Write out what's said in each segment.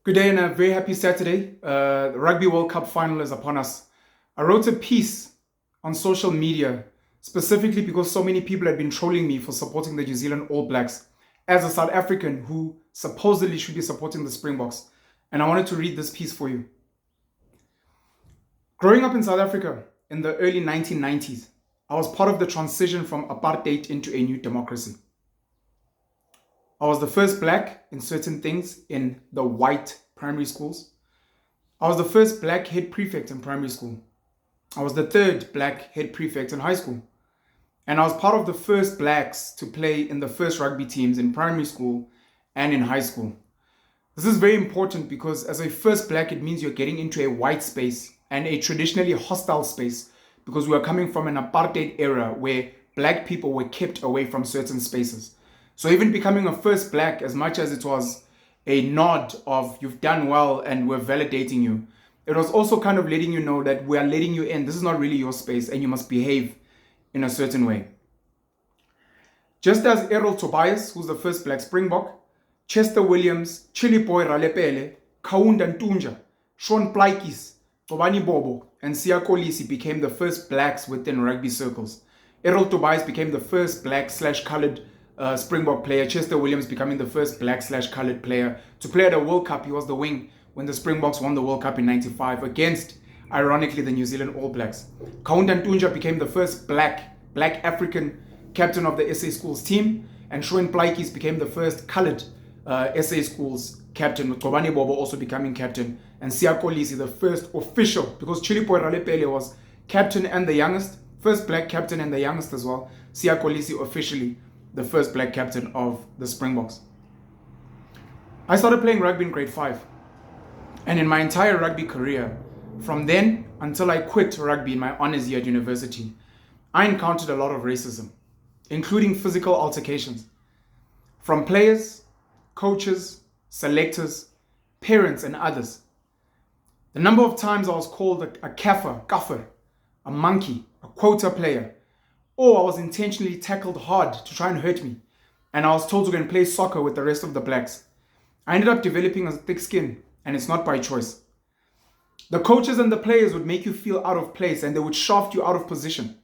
Good day and a very happy Saturday. The Rugby World Cup final is upon us. I wrote a piece on social media specifically because so many people had been trolling me for supporting the New Zealand All Blacks as a South African who supposedly should be supporting the Springboks. And I wanted to read this piece for you. Growing up in South Africa in the early 1990s, I was part of the transition from apartheid into a new democracy. I was the first black in certain things in the white primary schools. I was the first black head prefect in primary school. I was the third black head prefect in high school. And I was part of the first blacks to play in the first rugby teams in primary school and in high school. This is very important because as a first black, it means you're getting into a white space and a traditionally hostile space because we are coming from an apartheid era where black people were kept away from certain spaces. So even becoming a first black, as much as it was a nod of you've done well and we're validating you, it was also kind of letting you know that we are letting you in. This is not really your space and you must behave in a certain way. Just as Errol Tobias, who's the first black Springbok, Chester Williams, Chili Boy Ralepele, Kaunda Ntunja, Sean Plaikis, Tobani Bobo, and Sia Kolisi became the first blacks within rugby circles. Errol Tobias became the first black/colored Springbok player, Chester Williams becoming the first black/colored player to play at a World Cup. He was the wing when the Springboks won the World Cup in 95 against, ironically, the New Zealand All Blacks. Kaunda Ntunja became the first black African captain of the SA Schools team, and Shoen Plaikis became the first colored SA Schools captain, with Kobani Bobo also becoming captain, and Sia Kolisi the first official, because Chilipo Ralepele was captain and the youngest, first black captain and the youngest as well. Sia Kolisi officially the first black captain of the Springboks. I started playing rugby in grade 5. And in my entire rugby career, from then until I quit rugby in my honors year at university, I encountered a lot of racism, including physical altercations, from players, coaches, selectors, parents, and others. The number of times I was called a kaffir, a monkey, a quota player, or I was intentionally tackled hard to try and hurt me, and I was told to go and play soccer with the rest of the blacks. I ended up developing a thick skin, and it's not by choice. The coaches and the players would make you feel out of place, and they would shaft you out of position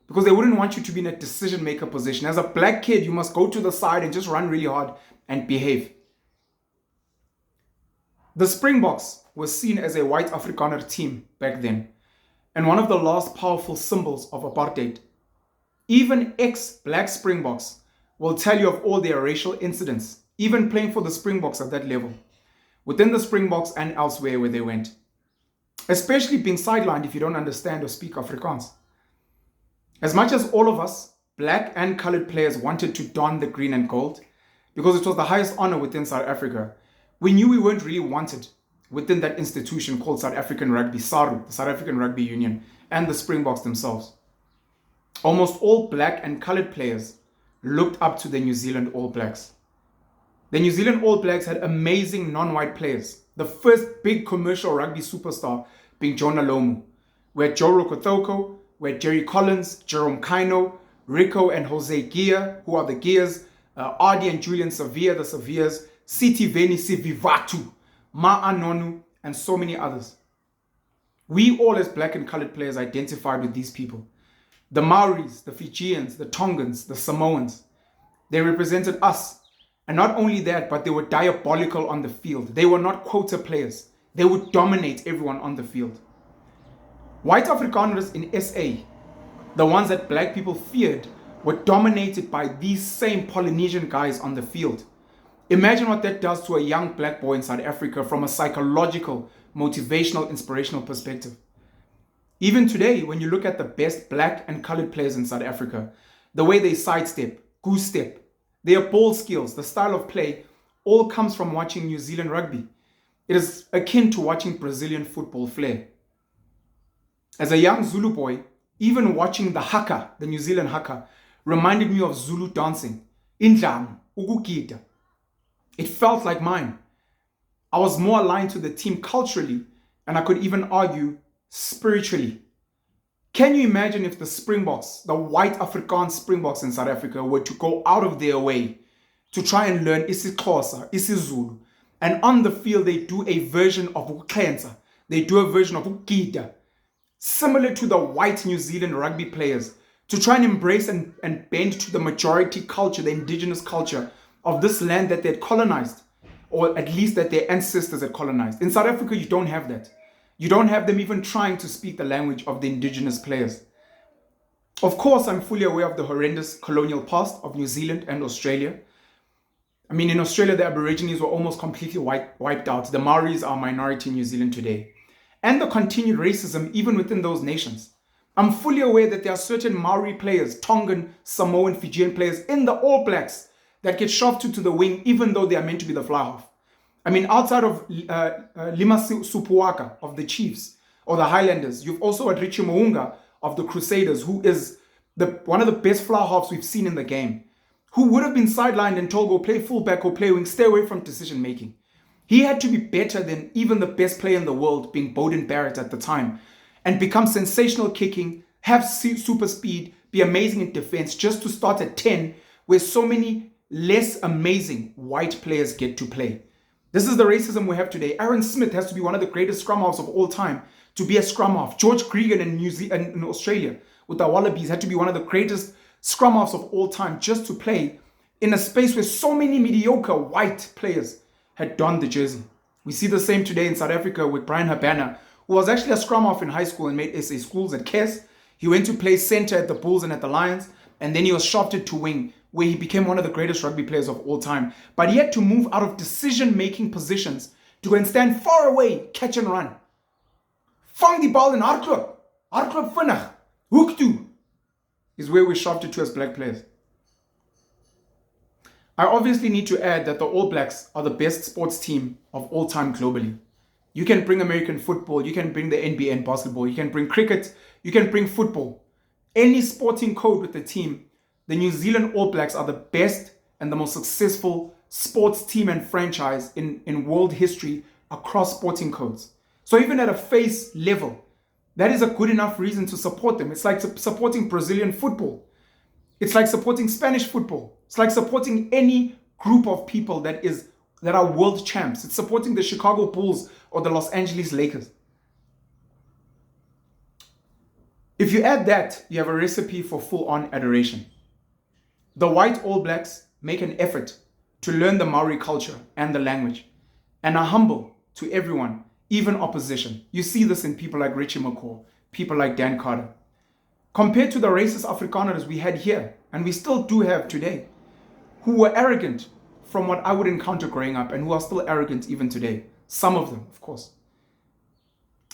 because they wouldn't want you to be in a decision maker position. As a black kid, you must go to the side and just run really hard and behave. The Springboks was seen as a White Afrikaner team back then, and one of the last powerful symbols of apartheid. Even ex-black Springboks will tell you of all their racial incidents, even playing for the Springboks at that level, within the Springboks and elsewhere where they went. Especially being sidelined if you don't understand or speak Afrikaans. As much as all of us, black and colored players, wanted to don the green and gold, because it was the highest honor within South Africa, we knew we weren't really wanted within that institution called South African Rugby, SARU, the South African Rugby Union, and the Springboks themselves. Almost all black and colored players looked up to the New Zealand All Blacks. The New Zealand All Blacks had amazing non-white players. The first big commercial rugby superstar being Jonah Lomu. We had Joe Rokothoko, we had Jerry Collins, Jerome Kaino, Rico and Jose Gia, who are the Gias, Ardi and Julian Sevilla, the Sevillas, Siti Veni Sivivatu, Ma Anonu, and so many others. We all as black and colored players identified with these people. The Maoris, the Fijians, the Tongans, the Samoans, they represented us. And not only that, but they were diabolical on the field. They were not quota players. They would dominate everyone on the field. White Afrikaners in SA, the ones that black people feared, were dominated by these same Polynesian guys on the field. Imagine what that does to a young black boy in South Africa from a psychological, motivational, inspirational perspective. Even today, when you look at the best black and colored players in South Africa, the way they sidestep, goose step, their ball skills, the style of play, all comes from watching New Zealand rugby. It is akin to watching Brazilian football flair. As a young Zulu boy, even watching the haka, the New Zealand haka, reminded me of Zulu dancing, indlamu, ukugida. It felt like mine. I was more aligned to the team culturally, and I could even argue spiritually. Can you imagine if the Springboks, the white Afrikaans Springboks in South Africa, were to go out of their way to try and learn isiXhosa, isiZulu, And on the field, they do a version of uklensa. They do a version of ukida, similar to the white New Zealand rugby players, to try and embrace and bend to the majority culture, the indigenous culture of this land that they had colonized, or at least that their ancestors had colonized. In South Africa, you don't have that. You don't have them even trying to speak the language of the indigenous players. Of course, I'm fully aware of the horrendous colonial past of New Zealand and Australia. I mean, in Australia, the Aborigines were almost completely wiped out. The Maoris are a minority in New Zealand today. And the continued racism even within those nations. I'm fully aware that there are certain Maori players, Tongan, Samoan, Fijian players in the All Blacks that get shoved to the wing even though they are meant to be the fly half. I mean, outside of Lima Supuaka of the Chiefs or the Highlanders, you've also had Richie Mounga of the Crusaders, who is one of the best fly halves we've seen in the game, who would have been sidelined and told go play fullback or play wing, stay away from decision making. He had to be better than even the best player in the world, being Bowden Barrett at the time, and become sensational kicking, have super speed, be amazing in defense, just to start at 10, where so many less amazing white players get to play. This is the racism we have today. Aaron Smith has to be one of the greatest scrum halves of all time to be a scrum half. George Gregan in Australia with the Wallabies had to be one of the greatest scrum halves of all time just to play in a space where so many mediocre white players had donned the jersey. We see the same today in South Africa with Brian Habana, who was actually a scrum half in high school and made SA schools at KES. He went to play center at the Bulls and at the Lions, and then he was shafted to wing, where he became one of the greatest rugby players of all time. But he had to move out of decision-making positions to go and stand far away, catch and run. Vang die bal en hardloop. Hardloop vinnig. Hoek toe is where we shafted to as black players. I obviously need to add that the All Blacks are the best sports team of all time globally. You can bring American football, you can bring the NBA and basketball, you can bring cricket, you can bring football. Any sporting code with the team, the New Zealand All Blacks are the best and the most successful sports team and franchise in world history across sporting codes. So even at a face level, that is a good enough reason to support them. It's like supporting Brazilian football. It's like supporting Spanish football. It's like supporting any group of people that are world champs. It's supporting the Chicago Bulls or the Los Angeles Lakers. If you add that, you have a recipe for full-on adoration. The white All Blacks make an effort to learn the Maori culture and the language and are humble to everyone, even opposition. You see this in people like Richie McCaw, people like Dan Carter. Compared to the racist Afrikaners we had here, and we still do have today, who were arrogant from what I would encounter growing up and who are still arrogant even today. Some of them, of course.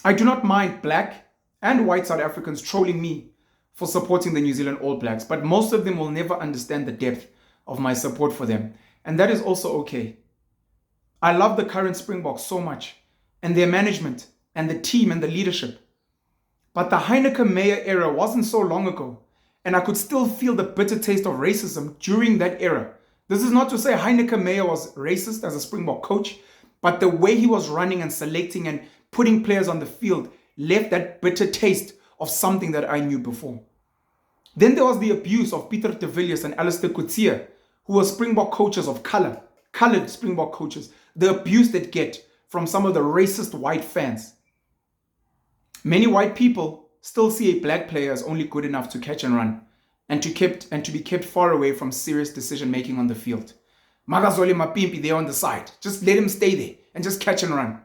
I do not mind black and white South Africans trolling me for supporting the New Zealand All Blacks, but most of them will never understand the depth of my support for them. And that is also okay. I love the current Springboks so much, and their management, and the team, and the leadership. But the Heineke Meyer era wasn't so long ago, and I could still feel the bitter taste of racism during that era. This is not to say Heineke Meyer was racist as a Springbok coach, but the way he was running and selecting and putting players on the field left that bitter taste of something that I knew before. Then there was the abuse of Pieter de Villiers and Alistair Coetzee, who were Springbok coaches of color, colored Springbok coaches, the abuse they get from some of the racist white fans. Many white people still see a black player as only good enough to catch and run and to be kept far away from serious decision making on the field. Magazole Mapimpi there on the side. Just let him stay there and just catch and run.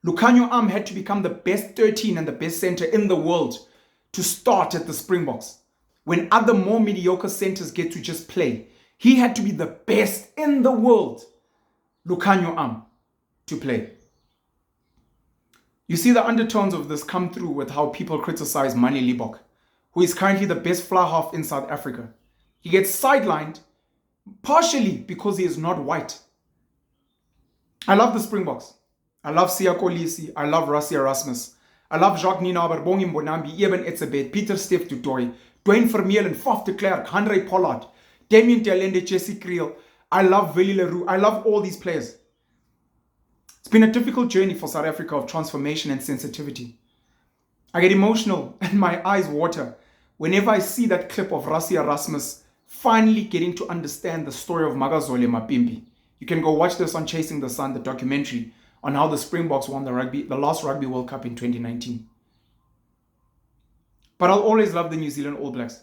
Lukhanyo Am had to become the best 13 and the best center in the world to start at the Springboks. When other more mediocre centers get to just play, he had to be the best in the world, Lukhanyo Am, to play. You see the undertones of this come through with how people criticize Mani Libok, who is currently the best fly half in South Africa. He gets sidelined partially because he is not white. I love the Springboks. I love Siya Kolisi. I love Rassie Erasmus. I love Jacques Nienaber, Bongi Mbonambi, Eben Etzebeth, Pieter Steph du Toit, Dwayne Vermeulen, Faf de Klerk, Henry Pollard, Damien Dialende, Jesse Kriel. I love Willie Leroux. I love all these players. It's been a difficult journey for South Africa of transformation and sensitivity. I get emotional and my eyes water whenever I see that clip of Rassie Erasmus finally getting to understand the story of Magazole Mapimpi You can go watch this on Chasing the Sun, the documentary on how the Springboks won the last Rugby World Cup in 2019. But I'll always love the New Zealand All Blacks.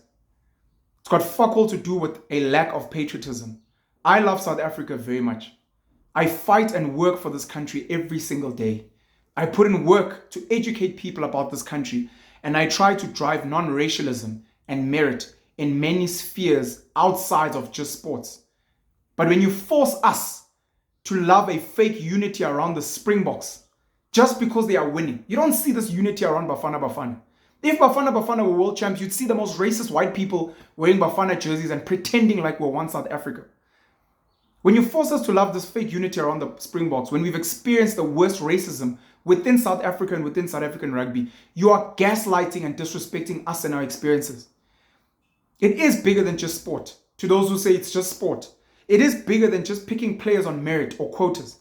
It's got fuck all to do with a lack of patriotism. I love South Africa very much. I fight and work for this country every single day. I put in work to educate people about this country, and I try to drive non-racialism and merit in many spheres outside of just sports. But when you force us to love a fake unity around the Springboks just because they are winning, you don't see this unity around Bafana Bafana. If Bafana Bafana were world champs, you'd see the most racist white people wearing Bafana jerseys and pretending like we're one South Africa. When you force us to love this fake unity around the Springboks, when we've experienced the worst racism within South Africa and within South African rugby, you are gaslighting and disrespecting us and our experiences. It is bigger than just sport. To those who say it's just sport, it is bigger than just picking players on merit or quotas.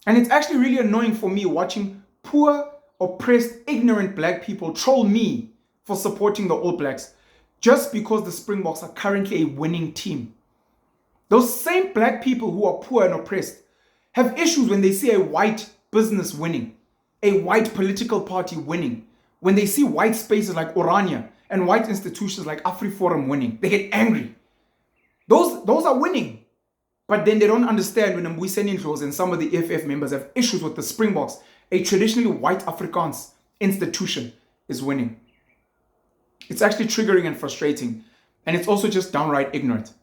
And it's actually really annoying for me watching poor, oppressed, ignorant black people troll me for supporting the All Blacks just because the Springboks are currently a winning team. Those same black people who are poor and oppressed have issues when they see a white business winning, a white political party winning, when they see white spaces like Orania and white institutions like AfriForum winning. They get angry. Those are winning. But then they don't understand when Mbuyiseni Ndlozi and some of the EFF members have issues with the Springboks, a traditionally white Afrikaans institution, is winning. It's actually triggering and frustrating. And it's also just downright ignorant.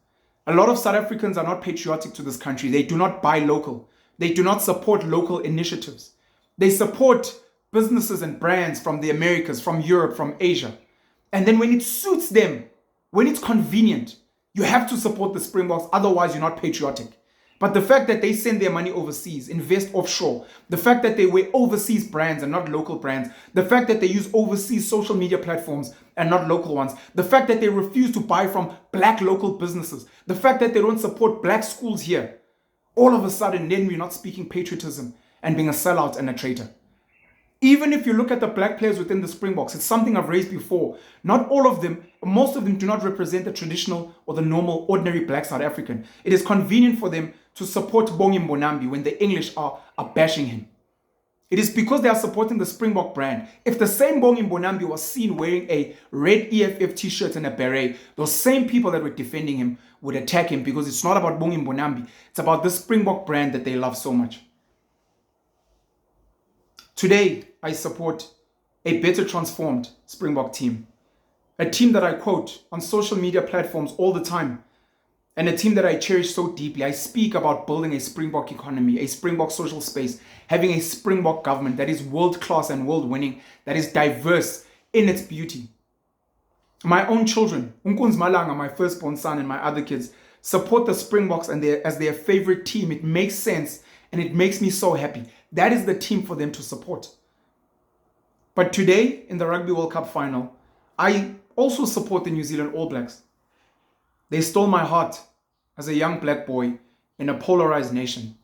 A lot of South Africans are not patriotic to this country. They do not buy local. They do not support local initiatives. They support businesses and brands from the Americas, from Europe, from Asia. And then when it suits them, when it's convenient, you have to support the Springboks, otherwise you're not patriotic. But the fact that they send their money overseas, invest offshore, the fact that they wear overseas brands and not local brands, the fact that they use overseas social media platforms and not local ones, the fact that they refuse to buy from black local businesses, the fact that they don't support black schools here, all of a sudden then we're not speaking patriotism and being a sellout and a traitor. Even if you look at the black players within the Springboks, it's something I've raised before. Not all of them, most of them do not represent the traditional or the normal, ordinary black South African. It is convenient for them to support Bongi Mbonambi when the English are bashing him. It is because they are supporting the Springbok brand. If the same Bongi Mbonambi was seen wearing a red EFF t-shirt and a beret, those same people that were defending him would attack him because it's not about Bongi Mbonambi. It's about the Springbok brand that they love so much. Today, I support a better transformed Springbok team. A team that I quote on social media platforms all the time. And a team that I cherish so deeply. I speak about building a Springbok economy, a Springbok social space, having a Springbok government that is world-class and world-winning, that is diverse in its beauty. My own children, Unkunz Malanga, my firstborn son, and my other kids, support the Springboks and as their favorite team. It makes sense and it makes me so happy. That is the team for them to support. But today, in the Rugby World Cup final, I also support the New Zealand All Blacks. They stole my heart as a young black boy in a polarized nation,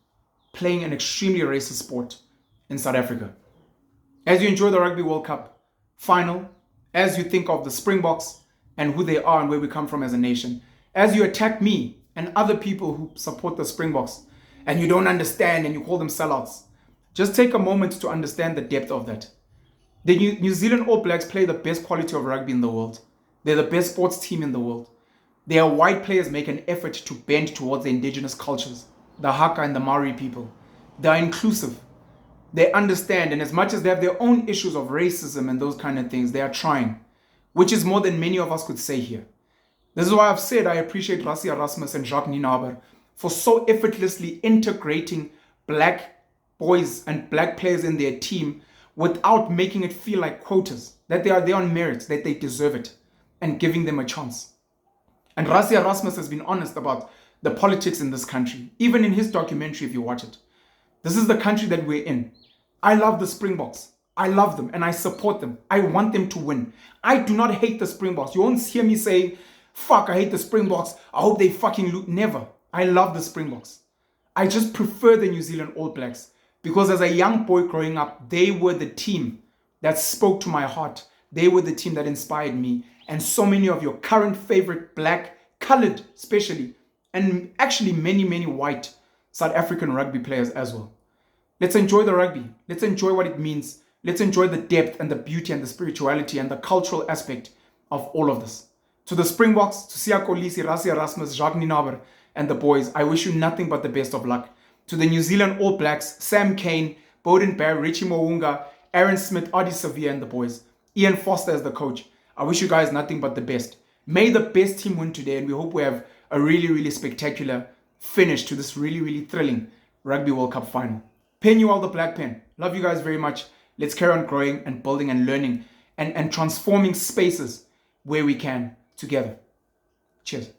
playing an extremely racist sport in South Africa. As you enjoy the Rugby World Cup final, as you think of the Springboks and who they are and where we come from as a nation, as you attack me and other people who support the Springboks and you don't understand and you call them sellouts, just take a moment to understand the depth of that. The New Zealand All Blacks play the best quality of rugby in the world. They're the best sports team in the world. Their white players make an effort to bend towards the indigenous cultures, the Haka and the Maori people. They are inclusive. They understand, and as much as they have their own issues of racism and those kind of things, they are trying, which is more than many of us could say here. This is why I've said I appreciate Rassie Erasmus and Jacques Nienaber for so effortlessly integrating black boys and black players in their team without making it feel like quotas, that they are there on merit, that they deserve it, and giving them a chance. And Rassie Erasmus has been honest about the politics in this country, even in his documentary if you watch it. This is the country that we're in. I love the Springboks. I love them and I support them. I want them to win. I do not hate the Springboks. You won't hear me saying, fuck, I hate the Springboks. I hope they fucking lose. Never. I love the Springboks. I just prefer the New Zealand All Blacks because as a young boy growing up, they were the team that spoke to my heart. They were the team that inspired me. And so many of your current favorite black, colored especially, and actually many, many white South African rugby players as well. Let's enjoy the rugby. Let's enjoy what it means. Let's enjoy the depth and the beauty and the spirituality and the cultural aspect of all of this. To the Springboks, to Siya Kolisi, Rassie Erasmus, Jacques Nienaber, and the boys, I wish you nothing but the best of luck. To the New Zealand All Blacks, Sam Cane, Bowden Bear, Richie Mounga, Aaron Smith, Adi Sevilla, and the boys. Ian Foster as the coach. I wish you guys nothing but the best. May the best team win today, and we hope we have a really, really spectacular finish to this really, really thrilling Rugby World Cup final. Pen you all the black pen. Love you guys very much. Let's carry on growing and building and learning and transforming spaces where we can together. Cheers.